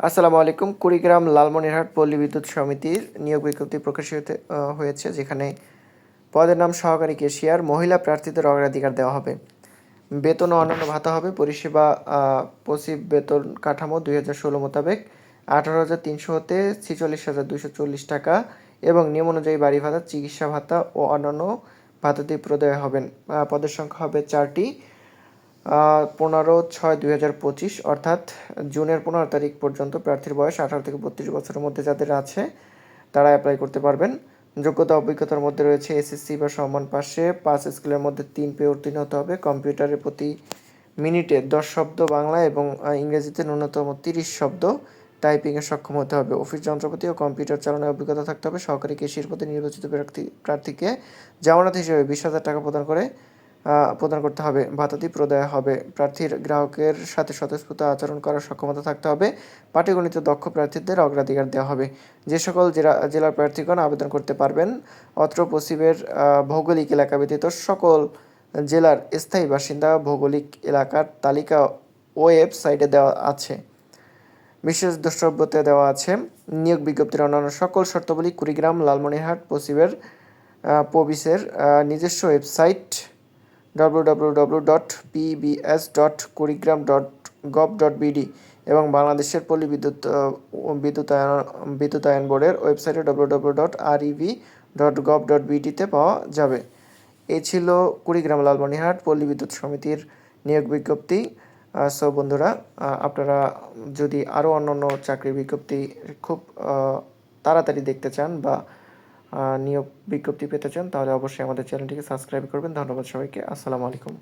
আসসালামু আলাইকুম। কুড়িগ্রাম লালমনিরহাট পল্লী বিদ্যুৎ সমিতির নিয়োগ বিজ্ঞপ্তি প্রকাশিত হয়েছে, যেখানে পদের নাম সহকারী ক্যাশিয়ার। মহিলা প্রার্থীদের অগ্রাধিকার দেওয়া হবে। বেতন ও অন্যান্য ভাতা হবে পরিষেবা পসিভ বেতন কাঠামো 2016 মোতাবেক 18,300 হতে 46,240 টাকা এবং নিয়ম অনুযায়ী বাড়ি ভাতা, চিকিৎসা ভাতা ও অন্যান্য ভাতাদি প্রদেয় হবেন। পদের সংখ্যা হবে 4টি। 15/6/2025 অর্থাৎ জুনের 15 তারিখ পর্যন্ত প্রার্থীর বয়স 18 থেকে 32 বছরের মধ্যে যাদের আছে তারা অ্যাপ্লাই করতে পারবেন। যোগ্যতা অভিজ্ঞতার মধ্যে রয়েছে এসএসসি বা সমান পাশে 5 স্কেলের মধ্যে 3 পেয়ে উত্তীর্ণ হতে হবে। কম্পিউটারে প্রতি মিনিটে 10 শব্দ বাংলা এবং ইংরেজিতে ন্যূনতম 30 শব্দ টাইপিংয়ে সক্ষম হতে হবে। অফিস যন্ত্রপাতি ও কম্পিউটার চালানোর অভিজ্ঞতা থাকতে হবে। সহকারী কেশিয়ার পদে নির্বাচিত প্রার্থীকে জামানত হিসেবে 20,000 টাকা প্রদান করতে হবে। ভাতাদি প্রদায় হবে। প্রার্থীর গ্রাহকের সাথে স্বতঃস্ফূর্ত আচরণ করার সক্ষমতা থাকতে হবে। পাটিগণিতে দক্ষ প্রার্থীদের অগ্রাধিকার দেওয়া হবে। যে সকল জেলার প্রার্থীগণ আবেদন করতে পারবেন, অত্র পসিবের ভৌগোলিক এলাকা ব্যতীত সকল জেলার স্থায়ী বাসিন্দা ভৌগোলিক এলাকার তালিকা ওয়েবসাইটে দেওয়া আছে। বিশেষ দ্রষ্টব্যতে দেওয়া আছে। নিয়োগ বিজ্ঞপ্তির অন্যান্য সকল শর্তাবলী কুড়িগ্রাম লালমনিরহাট পবিসের নিজস্ব ওয়েবসাইট www.pbs.kurigram.gov.bd এবং বাংলাদেশের পল্লী বিদ্যুতায়ন বোর্ডের ওয়েবসাইটে www.rev.gov.bd-তে পাওয়া যাবে। এই ছিল কুড়িগ্রাম লালমনিরহাট পল্লী বিদ্যুৎ সমিতির নিয়োগ বিজ্ঞপ্তি। সো বন্ধুরা, আপনারা যদি আরও অন্যান্য চাকরির বিজ্ঞপ্তি খুব তাড়াতাড়ি দেখতে চান বা নিয়োগ বিজ্ঞপ্তি পেতে চান, তাহলে অবশ্যই আমাদের চ্যানেলটিকে সাবস্ক্রাইব করবেন। ধন্যবাদ সবাইকে। আসসালামু আলাইকুম।